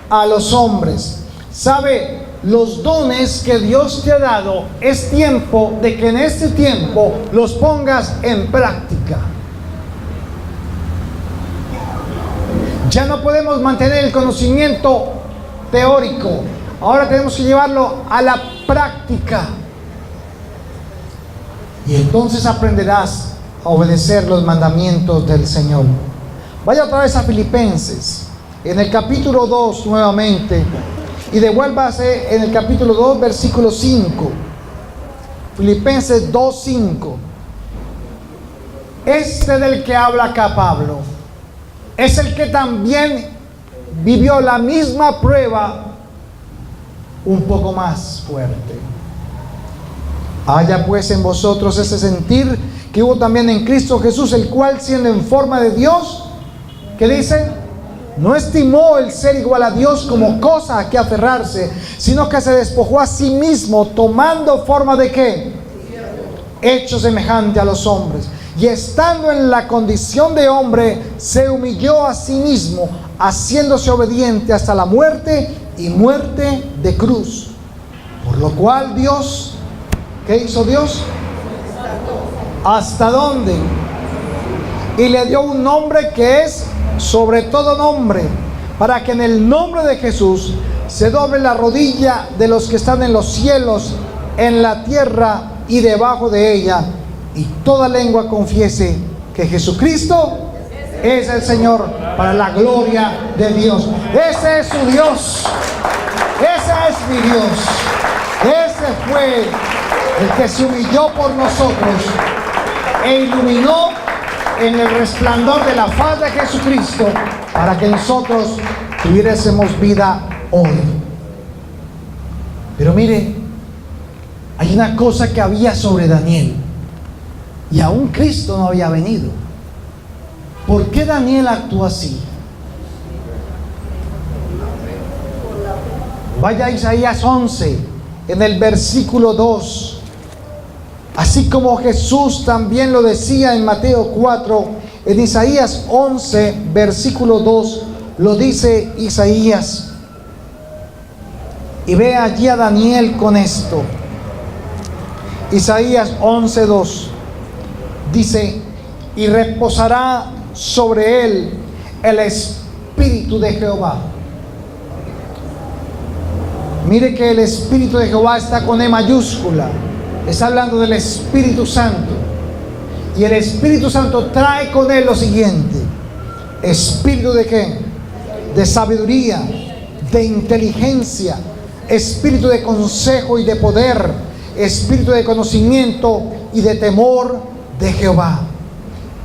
a los hombres. ¿Sabe? Los dones que Dios te ha dado, es tiempo de que en este tiempo los pongas en práctica. Ya no podemos mantener el conocimiento teórico. Ahora tenemos que llevarlo a la práctica. Y entonces aprenderás a obedecer los mandamientos del Señor. Vaya otra vez a Filipenses, en el capítulo 2 nuevamente, y devuélvase en el capítulo 2, versículo 5. Filipenses 2, 5. Este del que habla acá Pablo es el que también vivió la misma prueba un poco más fuerte. Haya pues en vosotros ese sentir que hubo también en Cristo Jesús, el cual, siendo en forma de Dios, ¿qué dice? No estimó el ser igual a Dios como cosa a que aferrarse, sino que se despojó a sí mismo, tomando forma de ¿qué? Hecho semejante a los hombres. Y estando en la condición de hombre, se humilló a sí mismo, haciéndose obediente hasta la muerte, y muerte de cruz. Por lo cual Dios, ¿qué hizo Dios? ¿Hasta dónde? Y le dio un nombre que es sobre todo nombre, para que en el nombre de Jesús se doble la rodilla de los que están en los cielos, en la tierra y debajo de ella, y toda lengua confiese que Jesucristo es el Señor, para la gloria de Dios. Ese es su Dios, ese es mi Dios. Ese fue el que se humilló por nosotros e iluminó en el resplandor de la faz de Jesucristo, para que nosotros tuviésemos vida hoy. Pero mire, hay una cosa que había sobre Daniel, y aún Cristo no había venido. ¿Por qué Daniel actuó así? Vaya a Isaías 11, en el versículo 2. Así como Jesús también lo decía en Mateo 4, en Isaías 11, versículo 2, lo dice Isaías. Y ve allí a Daniel con esto. Isaías 11, 2. Dice: y reposará sobre él el Espíritu de Jehová. Mire que el Espíritu de Jehová está con E mayúscula. Está hablando del Espíritu Santo. Y el Espíritu Santo trae con él lo siguiente: espíritu de ¿qué? De sabiduría, de inteligencia, espíritu de consejo y de poder, espíritu de conocimiento y de temor de Jehová.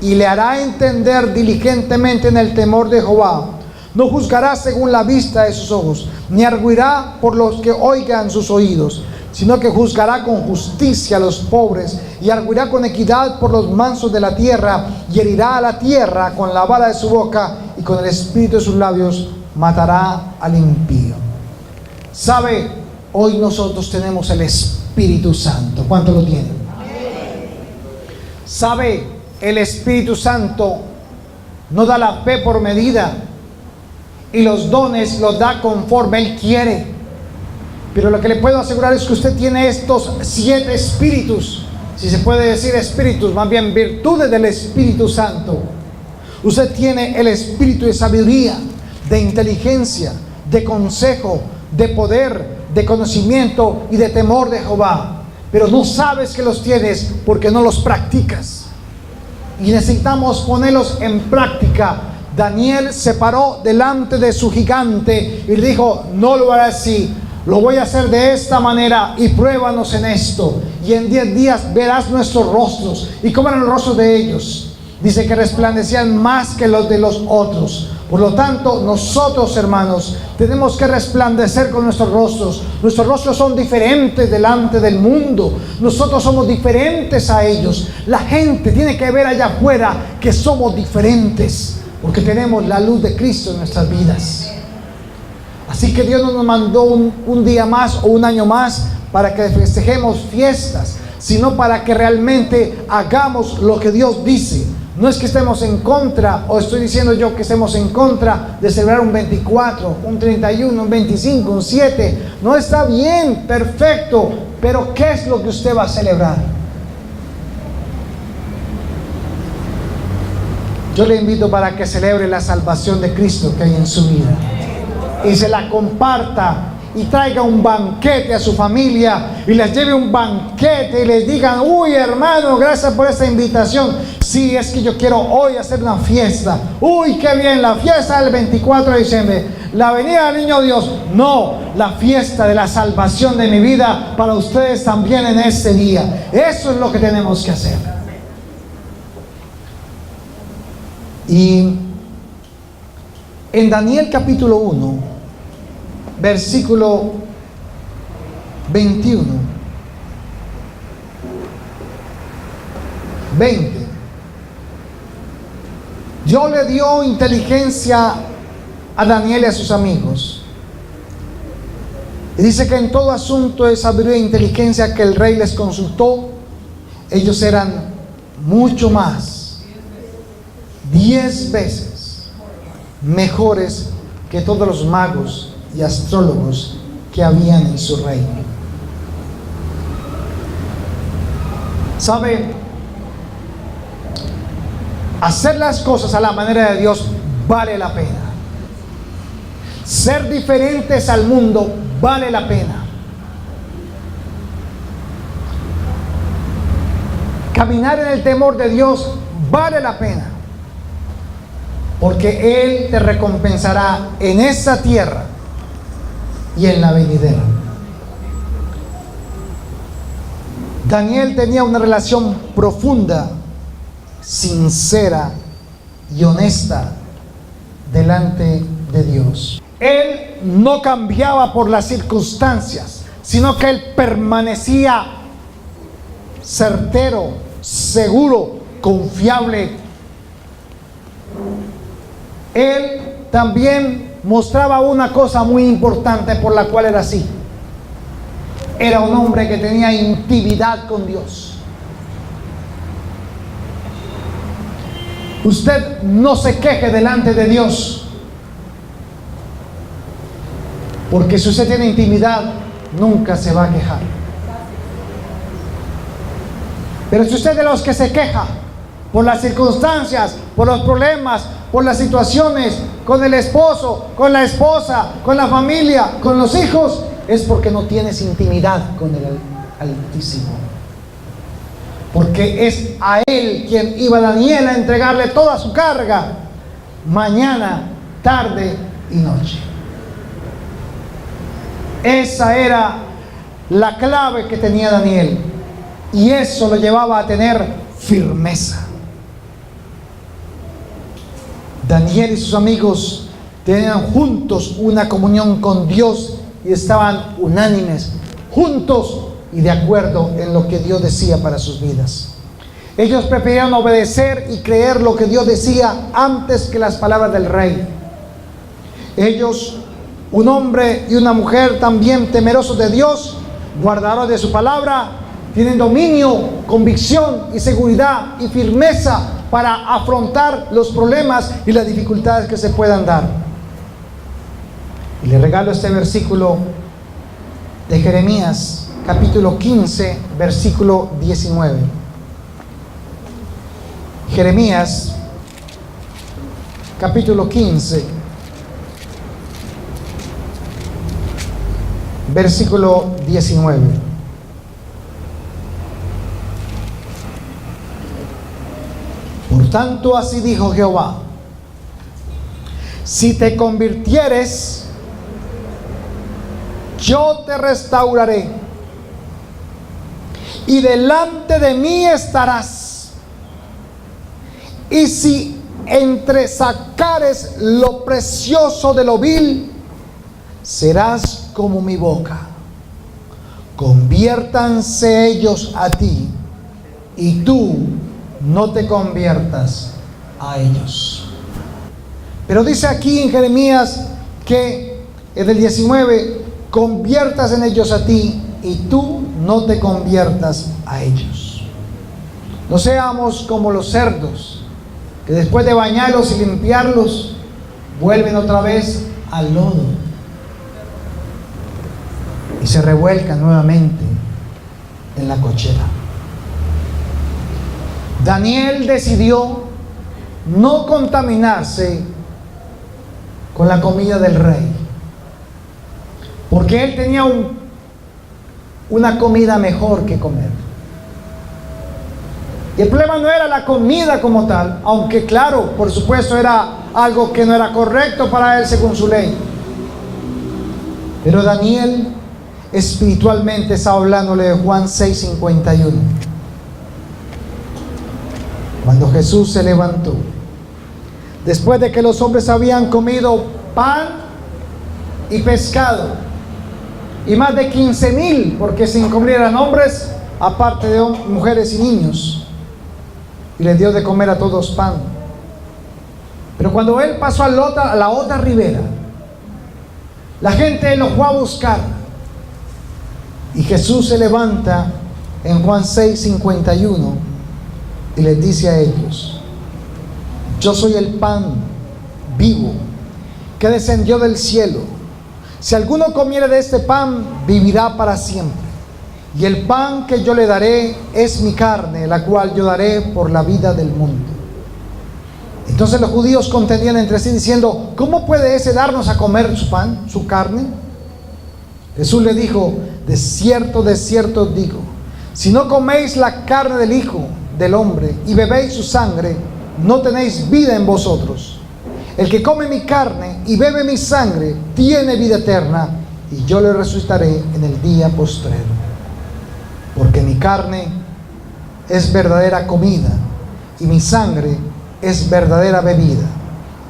Y le hará entender diligentemente en el temor de Jehová. No juzgará según la vista de sus ojos, ni arguirá por los que oigan sus oídos, sino que juzgará con justicia a los pobres, y arguirá con equidad por los mansos de la tierra, y herirá a la tierra con la vara de su boca, y con el espíritu de sus labios matará al impío. ¿Sabe? Hoy nosotros tenemos el Espíritu Santo. ¿Cuánto lo tienen? ¿Sabe? El Espíritu Santo no da la fe por medida, y los dones los da conforme Él quiere. Pero lo que le puedo asegurar es que usted tiene estos 7 espíritus, si se puede decir espíritus, más bien virtudes del Espíritu Santo. Usted tiene el espíritu de sabiduría, de inteligencia, de consejo, de poder, de conocimiento y de temor de Jehová. Pero no sabes que los tienes porque no los practicas. Y necesitamos ponerlos en práctica. Daniel se paró delante de su gigante y le dijo: no lo haré así, lo voy a hacer de esta manera, y pruébanos en esto, y en 10 días verás nuestros rostros. ¿Y cómo eran los rostros de ellos? Dice que resplandecían más que los de los otros. Por lo tanto, nosotros, hermanos, tenemos que resplandecer con nuestros rostros. Nuestros rostros son diferentes delante del mundo. Nosotros somos diferentes a ellos. La gente tiene que ver allá afuera que somos diferentes. porque tenemos la luz de Cristo en nuestras vidas. Así que Dios no nos mandó un día más o un año más para que festejemos fiestas, sino para que realmente hagamos lo que Dios dice. No es que estemos en contra, o estoy diciendo yo que estemos en contra de celebrar un 24, un 31, un 25, un 7. No, está bien, perfecto, pero ¿qué es lo que usted va a celebrar? Yo le invito para que celebre la salvación de Cristo que hay en su vida y se la comparta, y traiga un banquete a su familia y les lleve un banquete y les digan: uy, hermano, gracias por esta invitación. Sí, es que yo quiero hoy hacer una fiesta. Uy, qué bien, la fiesta del 24 de diciembre, la venida del niño Dios. No, la fiesta de la salvación de mi vida para ustedes también en este día. Eso es lo que tenemos que hacer. Y en Daniel capítulo 1, versículo 21, 20, Dios le dio inteligencia a Daniel y a sus amigos. Y dice que en todo asunto de sabiduría e inteligencia que el rey les consultó, ellos eran mucho más, 10 veces mejores que todos los magos y astrólogos que habían en su reino. ¿Sabe? Hacer las cosas a la manera de Dios vale la pena. Ser diferentes al mundo vale la pena. Caminar en el temor de Dios vale la pena, porque Él te recompensará en esta tierra y en la venidera. Daniel tenía una relación profunda, sincera y honesta delante de Dios. Él no cambiaba por las circunstancias, sino que él permanecía certero, seguro, confiable. Él también mostraba una cosa muy importante por la cual era así. Era un hombre que tenía intimidad con Dios. Usted no se queje delante de Dios, porque si usted tiene intimidad, nunca se va a quejar. Pero si usted es de los que se queja por las circunstancias, por los problemas, por las situaciones, con el esposo, con la esposa, con la familia, con los hijos, es porque no tienes intimidad con el Altísimo. Porque es a él quien iba Daniel a entregarle toda su carga, mañana, tarde y noche. Esa era la clave que tenía Daniel, y eso lo llevaba a tener firmeza. Daniel y sus amigos tenían juntos una comunión con Dios y estaban unánimes, juntos y de acuerdo en lo que Dios decía para sus vidas. Ellos preferían obedecer y creer lo que Dios decía antes que las palabras del rey. Ellos, un hombre y una mujer también temerosos de Dios, guardadores de su palabra, tienen dominio, convicción y seguridad y firmeza para afrontar los problemas y las dificultades que se puedan dar. Y le regalo este versículo de Jeremías, capítulo 15, versículo 19. Jeremías, capítulo 15, versículo 19. Por tanto, así dijo Jehová: si te convirtieres, yo te restauraré, y delante de mí estarás. Y si entresacares lo precioso de lo vil, serás como mi boca. Conviértanse ellos a ti, y tú no te conviertas a ellos. Pero dice aquí en Jeremías que en el 19, conviertas en ellos a ti y tú no te conviertas a ellos. No seamos como los cerdos, que después de bañarlos y limpiarlos, vuelven otra vez al lodo y se revuelcan nuevamente en la cochera. Daniel decidió no contaminarse con la comida del rey, porque él tenía una comida mejor que comer. Y el problema no era la comida como tal, aunque claro, por supuesto era algo que no era correcto para él según su ley. Pero Daniel espiritualmente está hablándole de Juan 6:51. Cuando Jesús se levantó, después de que los hombres habían comido pan y pescado, y más de 15,000, porque se incluyeran hombres, aparte de mujeres y niños, y les dio de comer a todos pan. Pero cuando él pasó a la otra ribera, la gente lo fue a buscar, y Jesús se levanta en Juan 6:51 y les dice a ellos: yo soy el pan vivo que descendió del cielo. Si alguno comiere de este pan, vivirá para siempre. Y el pan que yo le daré es mi carne, la cual yo daré por la vida del mundo. Entonces los judíos contendían entre sí diciendo: ¿cómo puede ese darnos a comer su pan, su carne? Jesús le dijo: de cierto os digo, si no coméis la carne del Hijo del Hombre y bebéis su sangre, no tenéis vida en vosotros. El que come mi carne y bebe mi sangre tiene vida eterna, y yo le resucitaré en el día postrero. Porque mi carne es verdadera comida y mi sangre es verdadera bebida.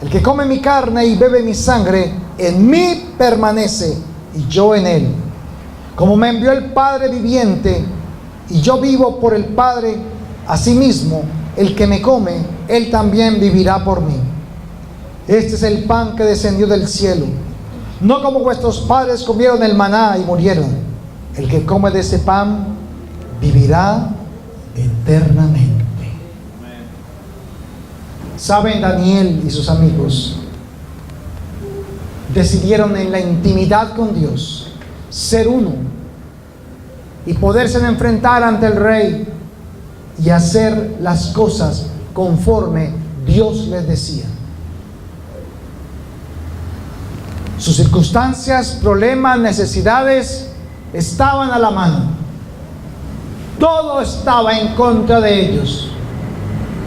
El que come mi carne y bebe mi sangre, en mí permanece y yo en él. Como me envió el Padre viviente y yo vivo por el Padre, asimismo el que me come, él también vivirá por mí. Este es el pan que descendió del cielo, no como vuestros padres comieron el maná y murieron. El que come de ese pan vivirá eternamente. Saben, Daniel y sus amigos decidieron en la intimidad con Dios ser uno y poderse enfrentar ante el rey y hacer las cosas conforme Dios les decía. Sus circunstancias, problemas, necesidades estaban a la mano. Todo estaba en contra de ellos.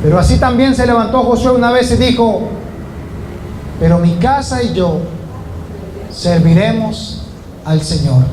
Pero así también se levantó Josué una vez y dijo: pero mi casa y yo serviremos al Señor.